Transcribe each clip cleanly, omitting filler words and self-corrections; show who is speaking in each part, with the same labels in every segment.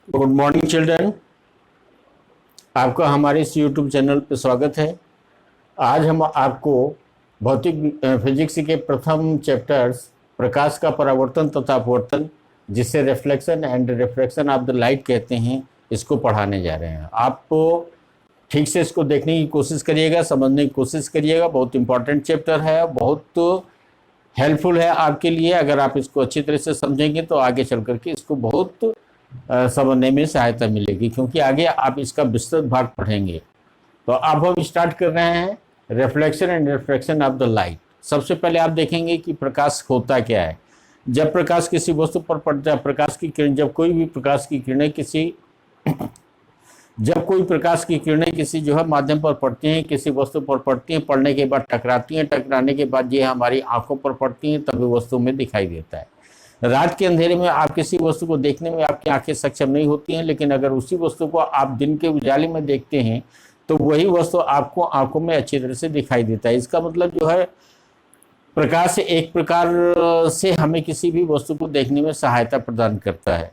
Speaker 1: Good morning children. आपका हमारे इस यूट्यूब चैनल पर स्वागत है। आज हम आपको भौतिक फिजिक्स के प्रथम चैप्टर्स प्रकाश का परावर्तन तथा अपवर्तन, जिसे reflection and refraction of the light कहते हैं, इसको पढ़ाने जा रहे हैं। आपको ठीक से इसको देखने की कोशिश करिएगा, समझने की कोशिश करिएगा। बहुत इंपॉर्टेंट चैप्टर है, बहुत हेल्पफुल है आपके लिए। अगर आप इसको अच्छी तरह से समझेंगे तो आगे चल करके इसको बहुत समझने में सहायता मिलेगी, क्योंकि आगे आप इसका विस्तृत भाग पढ़ेंगे। तो अब हम स्टार्ट कर रहे हैं reflection and refraction of the light. सबसे पहले आप देखेंगे कि प्रकाश होता क्या है। जब प्रकाश किसी वस्तु पर पड़ता है, प्रकाश की किरण, जब कोई प्रकाश की किरणें किसी जो है माध्यम पर पड़ती हैं, किसी वस्तु पर पड़ती हैं, पड़ने के बाद टकराती हैं, टकराने के बाद ये हमारी आंखों पर पड़ती हैं, तभी वस्तु में दिखाई देता है। रात के अंधेरे में आप किसी वस्तु को देखने में आपकी आंखें सक्षम नहीं होती हैं, लेकिन अगर उसी वस्तु को आप दिन के उजाले में देखते हैं तो वही वस्तु आपको आंखों में अच्छी तरह से दिखाई देता है। इसका मतलब जो है, प्रकाश एक प्रकार से हमें किसी भी वस्तु को देखने में सहायता प्रदान करता है।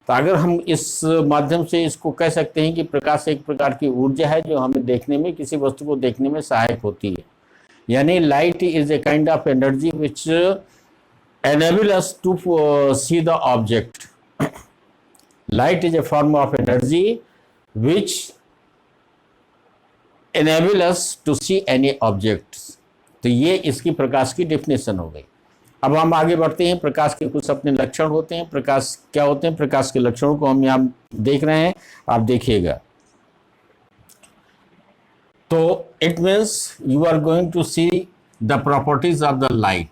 Speaker 1: तो अगर हम इस माध्यम से इसको कह सकते हैं कि प्रकाश एक प्रकार की ऊर्जा है जो हमें देखने में, किसी वस्तु को देखने में सहायक होती है। यानी light is a kind of energy which enable us to see the object. Light is a form of energy which enable us to see any objects. तो ये इसकी प्रकाश की डेफिनेशन हो गई। अब हम आगे बढ़ते हैं। प्रकाश के कुछ अपने लक्षण होते हैं। प्रकाश क्या होते हैं, प्रकाश के लक्षणों को हम यहाँ देख रहे हैं, आप देखिएगा। तो it means you are going to see the properties of the light.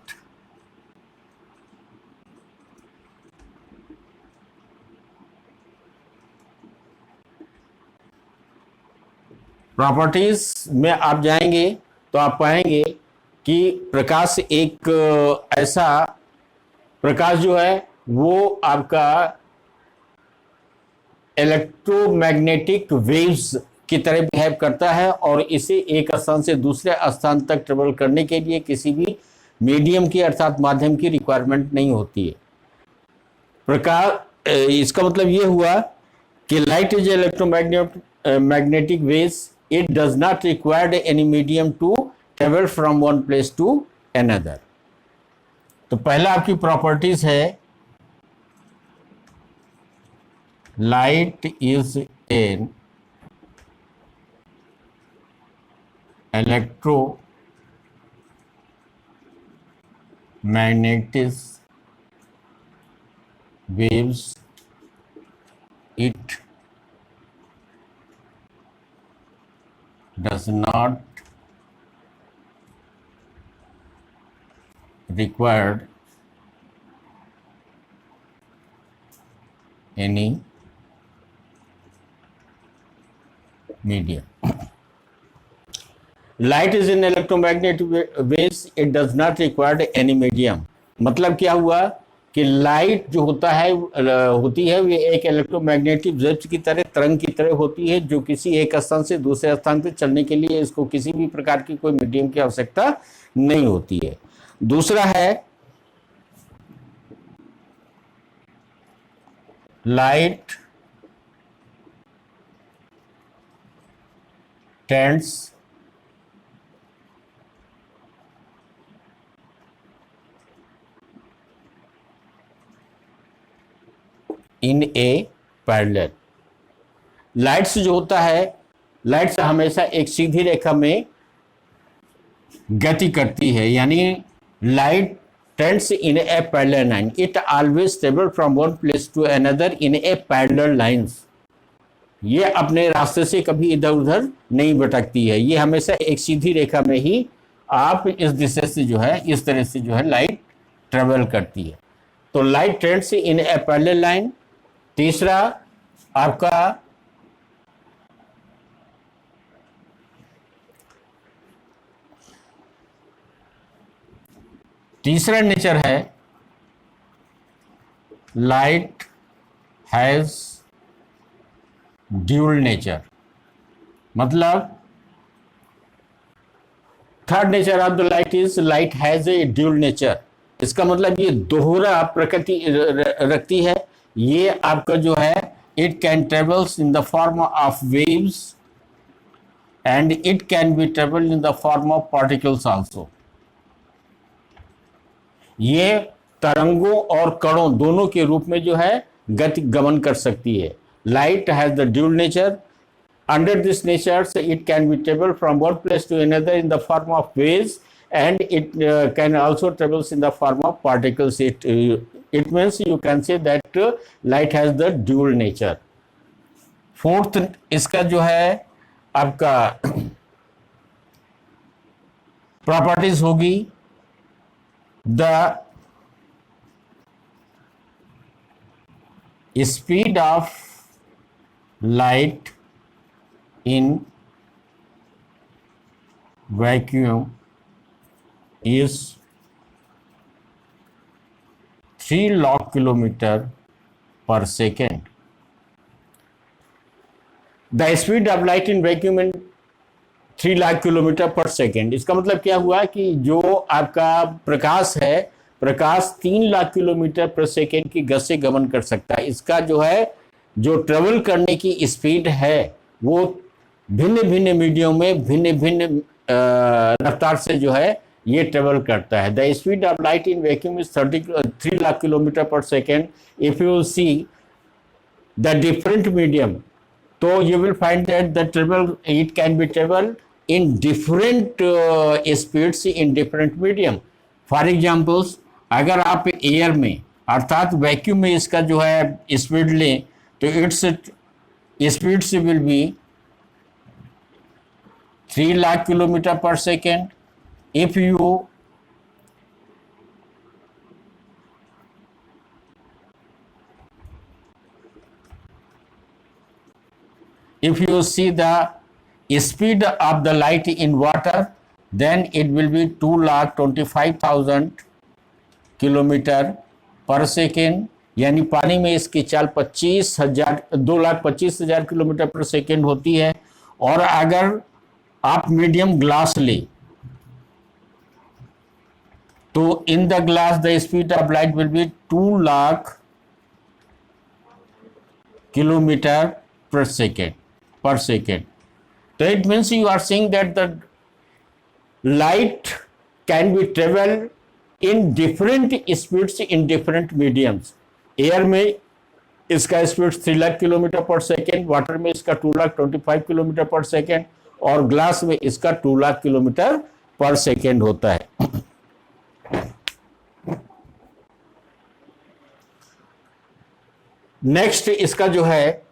Speaker 1: Properties में आप जाएंगे तो आप पाएंगे कि प्रकाश एक ऐसा प्रकाश जो है वो आपका इलेक्ट्रोमैग्नेटिक वेव्स की तरह बिहेव करता है, और इसे एक स्थान से दूसरे स्थान तक ट्रेवल करने के लिए किसी भी मीडियम की अर्थात माध्यम की रिक्वायरमेंट नहीं होती है। प्रकाश, इसका मतलब ये हुआ कि light is electromagnetic waves, it does not require any medium to travel from one place to another। तो पहला आपकी प्रॉपर्टीज है, light is N electromagnetic waves, it does not require any medium। Light is in electromagnetic waves, it does not require any medium। मतलब क्या हुआ कि light जो होती है वे एक इलेक्ट्रोमैग्नेटिक वेव्स की तरह, तरंग की तरह होती है, जो किसी एक स्थान से दूसरे स्थान पर चलने के लिए इसको किसी भी प्रकार की कोई मीडियम की आवश्यकता नहीं होती है। दूसरा है, light tends in a parallel. Lights जो होता है, लाइट्स हमेशा एक सीधी रेखा में गति करती है, यानी light tends in a parallel line, it always travel from one place to another in a parallel lines. ये अपने रास्ते से कभी इधर उधर नहीं भटकती है, ये हमेशा एक सीधी रेखा में ही आप इस दिशा से जो है, इस तरह से जो है लाइट ट्रेवल करती है। तो light trends in a parallel line. तीसरा आपका तीसरा नेचर है, लाइट हैज ड्यूल नेचर। मतलब third nature of the light is light has a dual nature. इसका मतलब ये दोहरा प्रकृति रखती है। ये आपका जो है it can travels in the form of waves and it can be traveled in the form of particles also. ये तरंगों और कणों दोनों के रूप में जो है गति गमन कर सकती है. Light has the dual nature. Under this nature, it can be traveled from one place to another in the form of waves, and it can also travels in the form of particles. It means you can say that light has the dual nature. Fourth, इसका जो है आपका properties होगी the speed of light in vacuum is 3 lakh kilometer per second. The speed of light in vacuum in 3 lakh kilometre per second. इसका मतलब क्या हुआ कि जो आपका प्रकाश है, प्रकाश 3 लाख किलोमीटर पर सेकेंड की गति से गमन कर सकता है. इसका जो है जो ट्रेवल करने की स्पीड है वो भिन्न भिन्न मीडियम में भिन्न भिन्न रफ्तार से जो है ये ट्रेवल करता है. The speed of light in vacuum is 3 lakh kilometre per second. If you see the different medium, तो you will find that the travel it can be travel in different speeds in different medium. For examples, अगर आप air में अर्थात vacuum में इसका जो है speed लें तो इट्स स्पीड से will be 3 lakh kilometre per second. If you see the speed of the light in water, then it will be 2,25,000 kilometre per second. यानी पानी में इसकी चाल 2,25,000 किलोमीटर पर सेकेंड होती है. और अगर आप मीडियम ग्लास ले तो in the glass the speed of light will be 2 lakh kilometre per second. So it means you are saying that the light can be travel in different speeds in different mediums. Air में इसका speed 3 lakh kilometre per second, water में इसका 2,25,000 kilometre per second और glass में इसका 2 lakh kilometre per second होता है. Next इसका जो है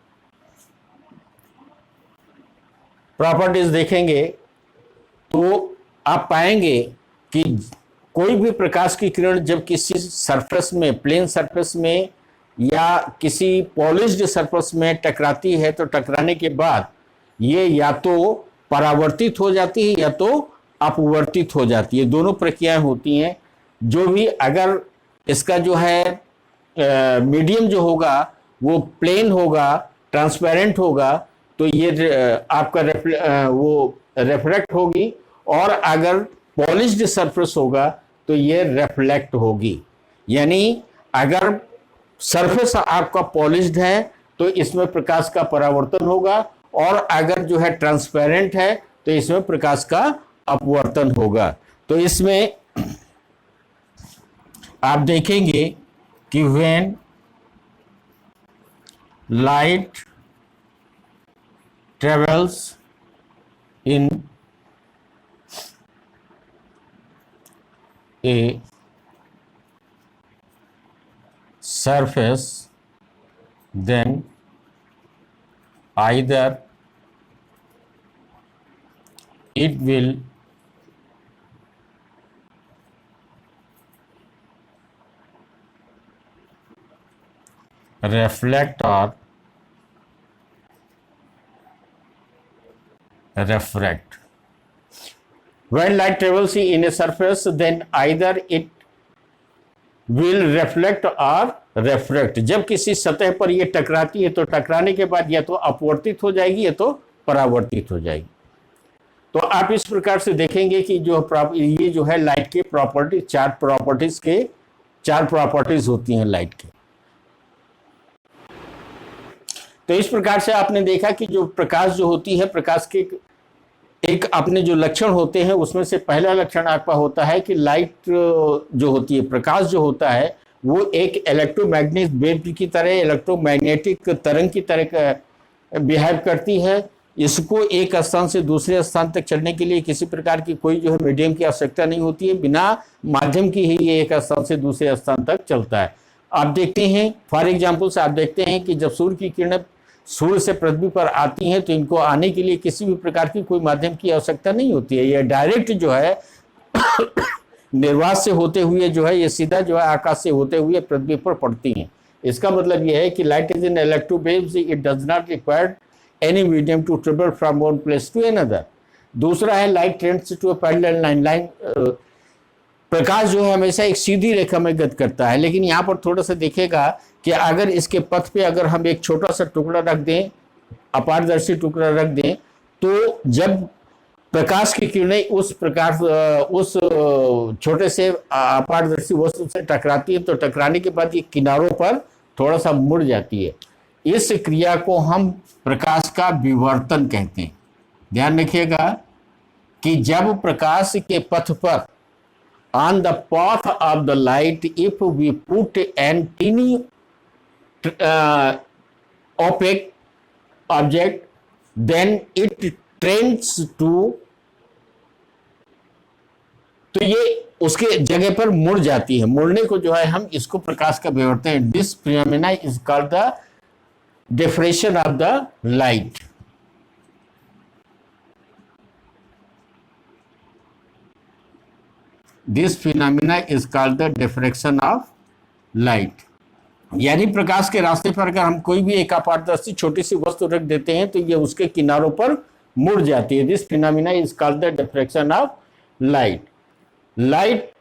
Speaker 1: प्रॉपर्टीज देखेंगे तो आप पाएंगे कि कोई भी प्रकाश की किरण जब किसी सरफेस में, प्लेन सरफेस में या किसी पॉलिश्ड सरफेस में टकराती है तो टकराने के बाद ये या तो परावर्तित हो जाती है या तो अपवर्तित हो जाती है. दोनों प्रक्रियाएं होती हैं. जो भी अगर इसका जो है मीडियम जो होगा वो प्लेन होगा, ट्रांसपेरेंट होगा, तो ये आपका वो रिफ्लेक्ट होगी. और अगर पॉलिश्ड सरफेस होगा तो ये रिफ्लेक्ट होगी. यानी अगर सरफेस आपका पॉलिश्ड है तो इसमें प्रकाश का परावर्तन होगा और अगर जो है ट्रांसपेरेंट है तो इसमें प्रकाश का अपवर्तन होगा. तो इसमें आप देखेंगे कि when light travels in a surface, then either it will reflect or refract. When light travels in a surface, then either it will reflect or refract. जब किसी सतह पर ये टकराती है तो टकराने के बाद या तो अपवर्तित हो जाएगी या तो परावर्तित हो जाएगी. तो आप इस प्रकार से देखेंगे कि ये जो है लाइट के प्रॉपर्टी, चार प्रॉपर्टीज होती हैं लाइट के. तो इस प्रकार से आपने देखा कि जो प्रकाश जो होती है, प्रकाश के एक अपने जो लक्षण होते हैं उसमें से पहला लक्षण आपका होता है कि लाइट जो होती है, प्रकाश जो होता है वो एक इलेक्ट्रोमैग्नेटिक वेव की तरह, इलेक्ट्रोमैग्नेटिक तरंग की तरह बिहेव करती है। इसको एक स्थान से दूसरे स्थान तक चलने के लिए किसी प्रकार की कोई जो है मीडियम की आवश्यकता नहीं होती है, बिना माध्यम की ही ये एक स्थान से दूसरे स्थान तक चलता है। आप देखते हैं, फॉर एग्जाम्पल से आप देखते हैं कि जब सूर्य की किरणें सूर्य से पृथ्वी पर आती हैं तो इनको आने के लिए किसी भी प्रकार की कोई माध्यम की आवश्यकता नहीं होती है। यह डायरेक्ट जो है निर्वात से होते हुए जो है ये सीधा जो है आकाश से होते हुए पृथ्वी पर पड़ती हैं। इसका मतलब यह है कि light is an electro waves, it does not require any medium to travel from one place to another. दूसरा है light trends to a parallel line. प्रकाश जो है हमेशा एक सीधी रेखा में गति करता है, लेकिन यहाँ पर थोड़ा सा देखिएगा कि अगर इसके पथ पे अगर हम एक छोटा सा टुकड़ा रख दें, अपारदर्शी टुकड़ा रख दें, तो जब प्रकाश की किरणें उस छोटे से अपारदर्शी वस्तु से टकराती है तो टकराने के बाद ये किनारों पर थोड़ा सा मुड़ जाती है। इस क्रिया को हम प्रकाश का विवर्तन कहते हैं। ध्यान रखिएगा कि जब प्रकाश के पथ पर on the path of the light, if we put an teeny opaque object, then it trends to, तो ये उसके जगह पर मुड़ जाती है। मुड़ने को जो है हम इसको प्रकाश का विवर्तन है। This phenomena is called the diffraction of the light. This phenomena is called the diffraction of light. यानी प्रकाश के रास्ते पर अगर हम कोई भी एक अपारदर्शी छोटी सी वस्तु रख देते हैं तो ये उसके किनारों पर मुड़ जाती है। This phenomena is called the diffraction of light. Light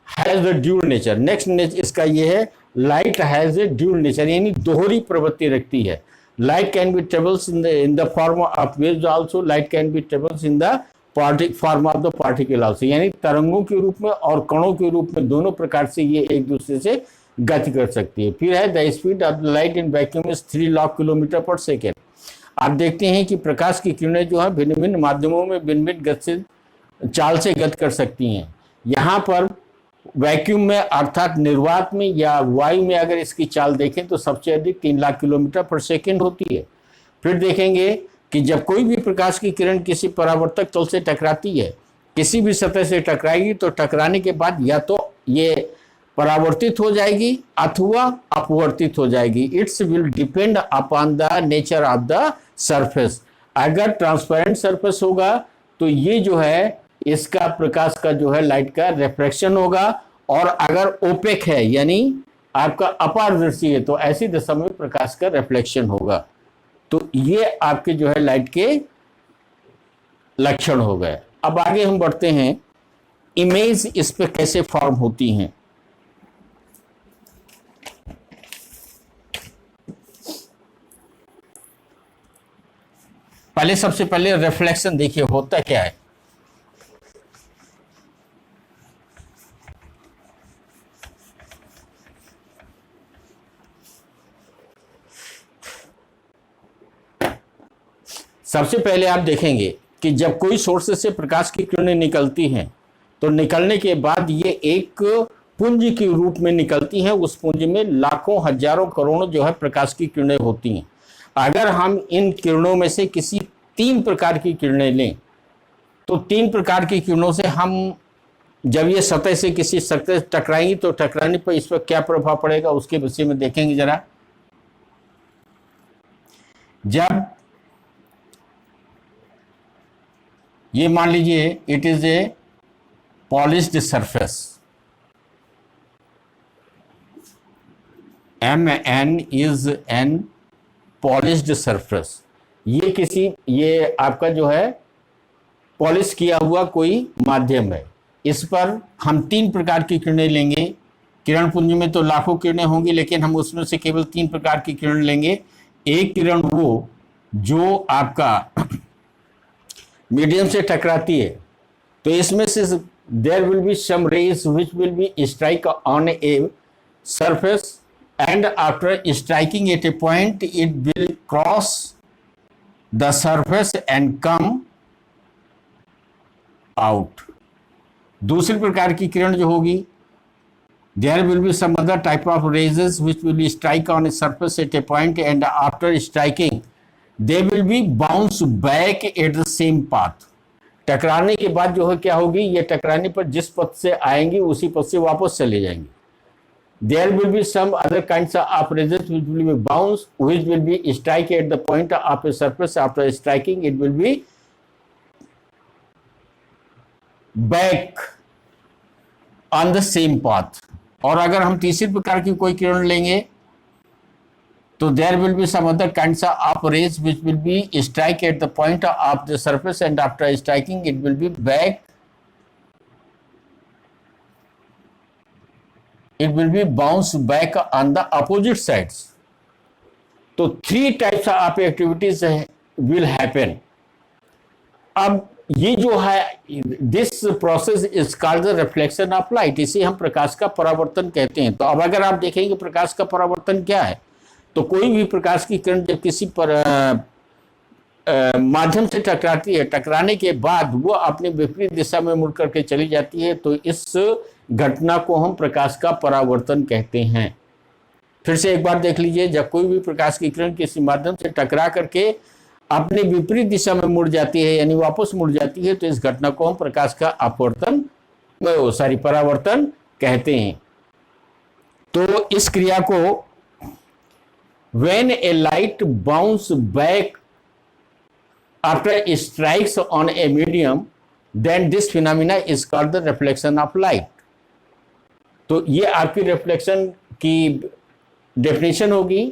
Speaker 1: has the dual nature. Next इसका ये है, light has a dual nature, यानी दोहरी प्रवृत्ति रखती है। Light can be travels in the form of waves also, light can be travels in the form of the particle also, यानी तरंगों के रूप में और कणों के रूप में दोनों प्रकार से ये एक दूसरे से गति कर सकती है। फिर है the speed of the light in vacuum is 3 lakh kilometre per second. आप देखते हैं कि प्रकाश की किरणें जो है भिन्न भिन्न माध्यमों में भिन्न भिन्न गति से चाल से गति कर सकती हैं। यहाँ पर वैक्यूम में अर्थात निर्वात में या वायु में अगर इसकी चाल देखें तो सबसे अधिक 3 लाख किलोमीटर पर सेकेंड होती है। फिर देखेंगे कि जब कोई भी प्रकाश की किरण किसी परावर्तक तल से टकराती है, किसी भी सतह से टकराएगी तो टकराने के बाद या तो ये परावर्तित हो जाएगी अथवा अपवर्तित हो जाएगी। It's will depend upon the nature of the surface. अगर ट्रांसपेरेंट सरफेस होगा तो ये जो है इसका प्रकाश का जो है लाइट का रिफ्रैक्शन होगा, और अगर ओपेक है यानी आपका अपारदर्शी है तो ऐसी दशा में प्रकाश का रिफ्लेक्शन होगा। तो ये आपके जो है लाइट के लक्षण हो गए। अब आगे हम बढ़ते हैं, इमेज इस पे कैसे फॉर्म होती हैं। पहले सबसे पहले रिफ्लेक्शन देखिए होता क्या है। सबसे पहले आप देखेंगे कि जब कोई सोर्स से प्रकाश की किरणें निकलती हैं तो निकलने के बाद ये एक पुंज के रूप में निकलती हैं। उस पुंज में लाखों हजारों करोड़ों जो है प्रकाश की किरणें होती हैं। अगर हम इन किरणों में से किसी 3 प्रकार की किरणें लें तो 3 प्रकार की किरणों से हम जब ये सतह से किसी सतह से टकराएंगी तो टकराने पर इस पर क्या प्रभाव पड़ेगा उसके विषय में देखेंगे जरा। जब ये मान लीजिए it is a polished surface, MN is an polished surface. ये आपका जो है पॉलिश किया हुआ कोई माध्यम है। इस पर हम 3 प्रकार की किरणें लेंगे। किरण पुंज में तो लाखों किरणें होंगी, लेकिन हम उसमें से केवल 3 प्रकार की किरण लेंगे। एक किरण वो जो आपका मीडियम से टकराती है, तो इसमें से there will be some rays which will be strike on a surface and after striking at a point it will cross the surface and come out. दूसरी प्रकार की किरण जो होगी, there will be some other type of rays which will strike on a surface at a point and after striking they will be bounce back at the same path. टकराने के बाद जो है क्या होगी, ये टकराने पर जिस पथ से आएंगी उसी पथ से वापस चले जाएंगे. There will be some other kinds of rays which will be bounce, which will be strike at the point of a surface. After striking, it will be back on the same path. और अगर हम तीसरी प्रकार की कोई किरण लेंगे तो there will be some other kinds of rays which will be strike at the point of the surface and after striking it will be back. It will be bounce back on the opposite sides. तो 3 types of activities will happen. अब ये जो है this process is called the reflection of light. इसे हम प्रकाश का परावर्तन कहते हैं. तो अब अगर आप देखेंगे प्रकाश का परावर्तन क्या है, तो कोई भी प्रकाश की किरण जब किसी पर माध्यम से टकराती है, टकराने के बाद वो अपने विपरीत दिशा में मुड़ करके चली जाती है, तो इस घटना को हम प्रकाश का परावर्तन कहते हैं. फिर से एक बार देख लीजिए, जब कोई भी प्रकाश की किरण किसी माध्यम से टकरा करके अपने विपरीत दिशा में मुड़ जाती है यानी वापस मुड़ जाती है, तो इस घटना को हम प्रकाश का अपवर्तन परावर्तन कहते हैं. तो इस क्रिया को when a light bounce back after it strikes on a medium, then this phenomena is called the reflection of light. तो ये आपकी रिफ्लेक्शन की डेफिनेशन होगी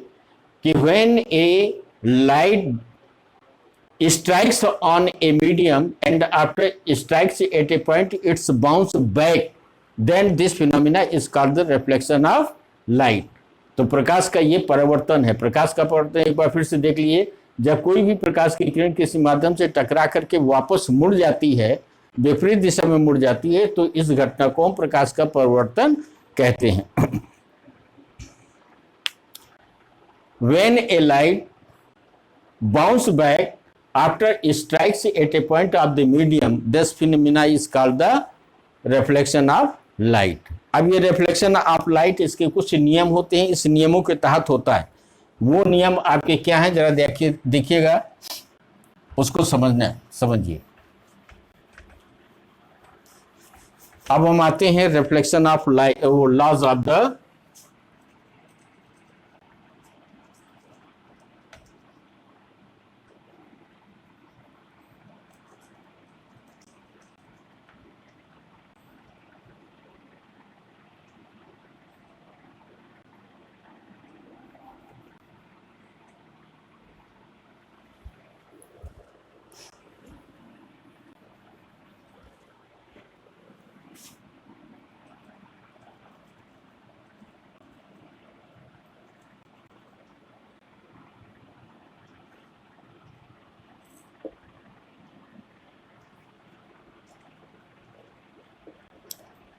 Speaker 1: कि when a light strikes on a medium and after it strikes at a point it's bounce back, then this phenomena is called the reflection of light. तो प्रकाश का ये परिवर्तन है. प्रकाश का परिवर्तन एक बार फिर से देख लिए, जब कोई भी प्रकाश की किरण किसी माध्यम से टकरा करके वापस मुड़ जाती है, विपरीत दिशा में मुड़ जाती है, तो इस घटना को हम प्रकाश का परिवर्तन कहते हैं. When a light bounce back after it strikes at a point of the medium, this phenomena is called the reflection of light. अब ये रिफ्लेक्शन ऑफ लाइट, इसके कुछ नियम होते हैं, इस नियमों के तहत होता है. वो नियम आपके क्या हैं जरा देखिएगा, उसको समझिए. अब हम आते हैं reflection of light, laws of the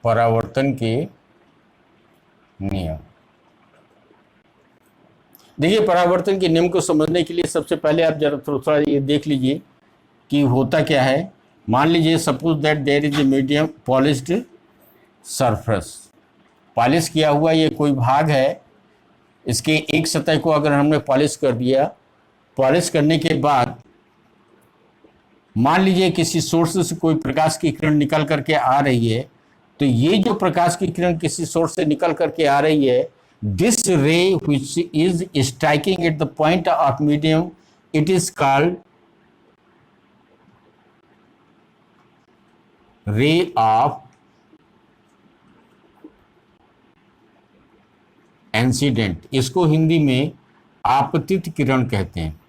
Speaker 1: परावर्तन के नियम. देखिए, परावर्तन के नियम को समझने के लिए सबसे पहले आप जरा थोड़ा ये देख लीजिए कि होता क्या है. मान लीजिए suppose that there is a medium polished surface. Polish किया हुआ ये कोई भाग है, इसके एक सतह को अगर हमने पॉलिश कर दिया, पॉलिश करने के बाद मान लीजिए किसी सोर्स से कोई प्रकाश की किरण निकल करके आ रही है, तो ये जो प्रकाश की किरण किसी सोर्स से निकल करके आ रही है, दिस रे which is striking at the point of medium, it is called रे ऑफ इंसिडेंट. इसको हिंदी में आपतित किरण कहते हैं.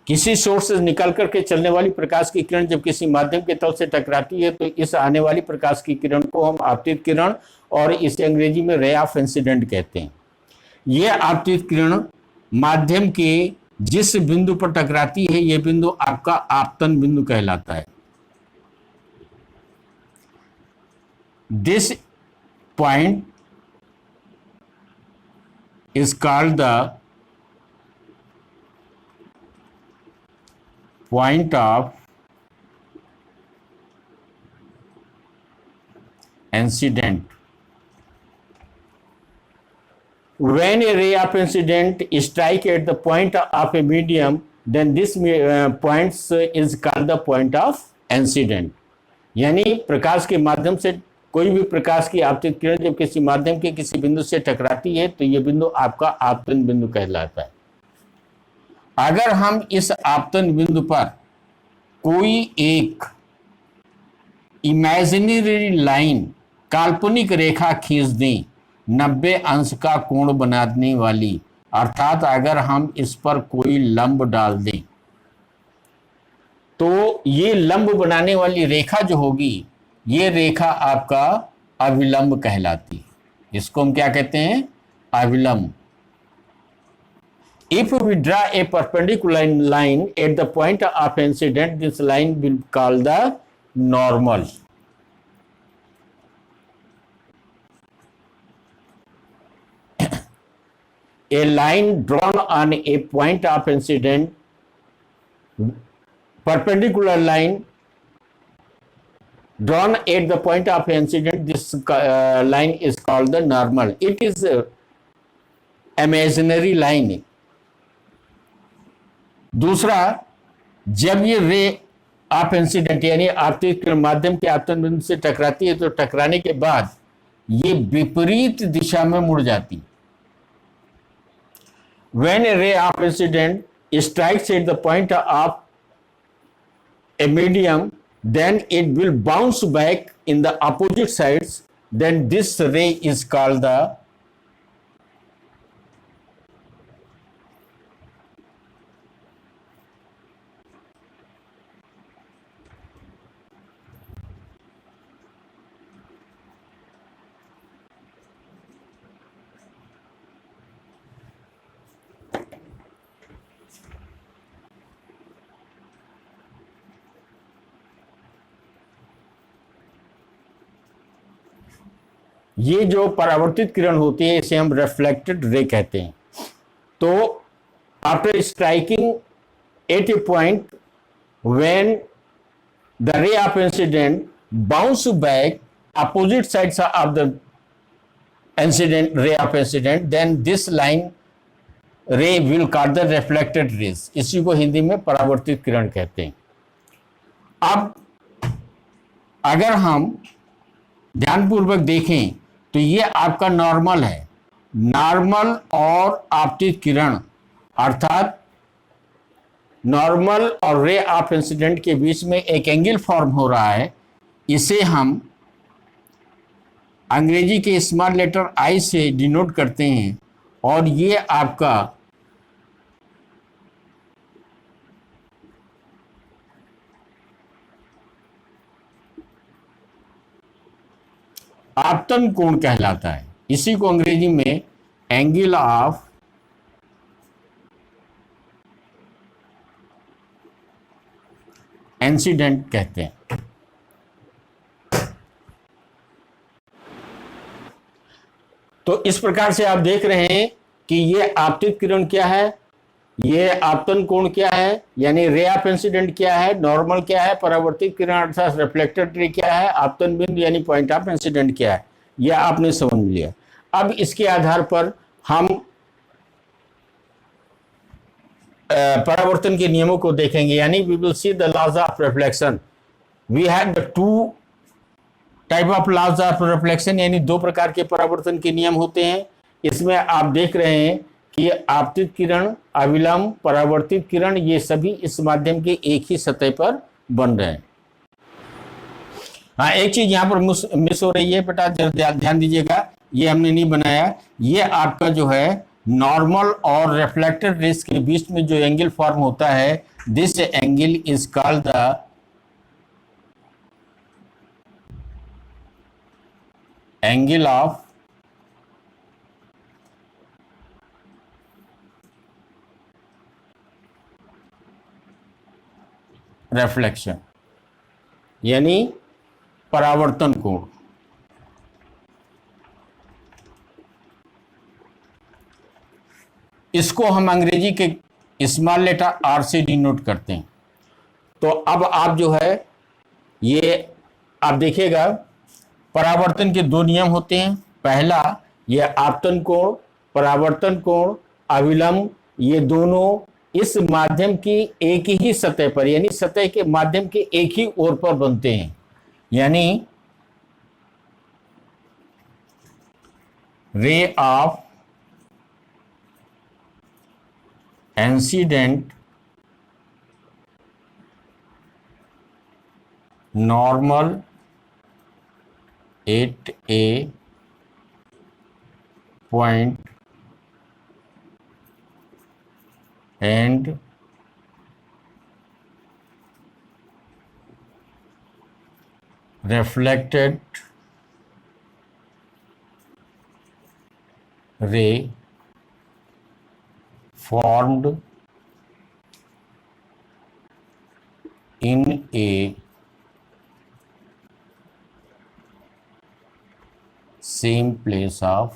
Speaker 1: किसी सोर्स से निकल करके चलने वाली प्रकाश की किरण जब किसी माध्यम के तल से टकराती है, तो इस आने वाली प्रकाश की किरण को हम आपतित किरण और इसे अंग्रेजी में रे ऑफ इंसिडेंट कहते हैं. यह आपतित किरण माध्यम के जिस बिंदु पर टकराती है, यह बिंदु आपका आपतन बिंदु कहलाता है. This point is called the point of incident. When a ray of incident strike at the point of a medium, then this point is called the point of incident. यानी प्रकाश के माध्यम से कोई भी प्रकाश की आपतित किरण जब किसी माध्यम के किसी बिंदु से टकराती है तो यह बिंदु आपका आपतन बिंदु कहलाता है। अगर हम इस आपतन बिंदु पर कोई एक इमेजिनरी लाइन, काल्पनिक रेखा खींच दें 90 अंश का कोण बनाने वाली, अर्थात अगर हम इस पर कोई लंब डाल दें तो ये लंब बनाने वाली रेखा जो होगी ये रेखा आपका अविलंब कहलाती है। इसको हम क्या कहते हैं? अविलंब। If we draw a perpendicular line at the point of incident, this line will be called the normal. A line drawn on a point of incident, perpendicular line drawn at the point of incident, this line is called the normal. It is a imaginary line. दूसरा, जब ये रे of incident यानी आपतित किरण माध्यम के आपतन बिंदु से टकराती है तो टकराने के बाद ये विपरीत दिशा में मुड़ जाती। When a ray of incident strikes at the point of a medium, then it will bounce back in the opposite sides. Then this ray is called the ये जो परावर्तित किरण होती है इसे हम रिफ्लेक्टेड रे कहते हैं। तो after striking at a point when the ray of incident bounce back opposite sides of the incident ray of incident, then this line ray will call the reflected rays. इसी को हिंदी में परावर्तित किरण कहते हैं। अब अगर हम ध्यानपूर्वक देखें तो ये आपका नॉर्मल है। नॉर्मल और आपतित किरण अर्थात नॉर्मल और रे ऑफ इंसिडेंट के बीच में एक एंगल फॉर्म हो रहा है। इसे हम अंग्रेजी के स्मॉल लेटर आई से डिनोट करते हैं और ये आपका आपतन कोण कहलाता है। इसी को अंग्रेजी में एंगल ऑफ इंसिडेंट कहते हैं। तो इस प्रकार से आप देख रहे हैं कि ये आपतित किरण क्या है, ये आपतन कोण क्या है, यानी रे ऑफ इंसिडेंट क्या है, नॉर्मल क्या है, परावर्तित किरण अर्थात रिफ्लेक्टेड रे क्या है, आपतन बिंदु यानी पॉइंट ऑफ इंसिडेंट क्या है, यह आपने समझ लिया। अब इसके आधार पर हम परावर्तन के नियमों को देखेंगे, यानी we will see the laws of reflection. We have the two type of laws of reflection, यानी दो प्रकार के परावर्तन के नियम होते हैं। इसमें आप देख रहे हैं कि आपतित किरण, अविलंब, परावर्तित किरण, ये सभी इस माध्यम के एक ही सतह पर बन रहे हैं। हाँ, एक चीज यहाँ पर मिस हो रही है बेटा, ध्यान दीजिएगा, ये हमने नहीं बनाया। ये आपका जो है नॉर्मल और रिफ्लेक्टेड रेज के बीच में जो एंगल फॉर्म होता है, this angle is called the angle of reflection, यानी परावर्तन कोण। इसको हम अंग्रेजी के स्मॉल लेटर आर से डिनोट करते हैं। तो अब आप जो है ये आप देखिएगा, परावर्तन के दो नियम होते हैं। पहला, ये आपतन कोण, परावर्तन कोण, अविलंब, ये दोनों इस माध्यम की एक ही सतह पर, यानी सतह के माध्यम के एक ही ओर पर बनते हैं। यानी रे of incident normal at a point and reflected ray formed in a same place of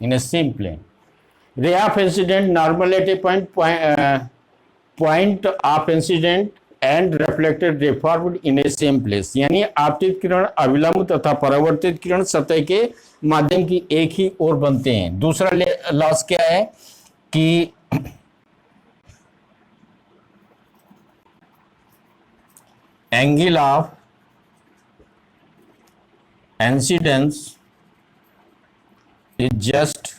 Speaker 1: in a same plane. Ray of incident normal at a point of incident and reflected ray formed in a same place. यानी आपतित किरण, अविलंब तथा परावर्तित किरण सतह के माध्यम की एक ही ओर बनते हैं। दूसरा लॉस क्या है कि angle of incidence is just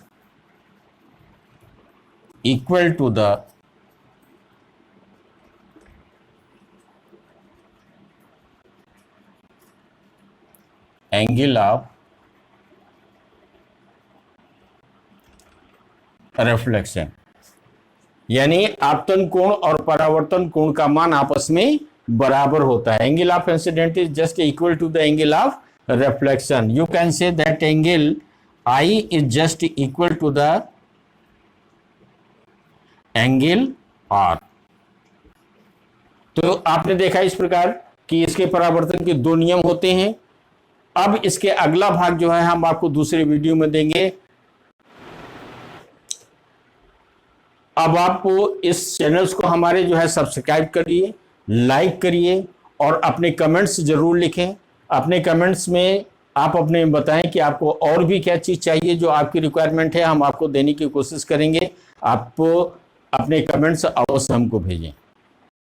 Speaker 1: equal to the angle of reflection. यानी आपतन कोण और परावर्तन कोण का मान आपस में बराबर होता है। Angle of incident is just equal to the angle of reflection. You can say that angle I is just equal to the angle R. तो आपने देखा इस प्रकार कि इसके परावर्तन के दो नियम होते हैं। अब इसके अगला भाग जो है हम आपको दूसरे वीडियो में देंगे। अब आप इस चैनल्स को हमारे जो है सब्सक्राइब करिए, लाइक करिए और अपने कमेंट्स जरूर लिखें। अपने कमेंट्स में आप अपने बताएं कि आपको और भी क्या चीज़ चाहिए जो आपकी रिक्वायरमेंट है, हम आपको देने की कोशिश करेंगे। आप अपने कमेंट्स अवश्य हमको भेजें।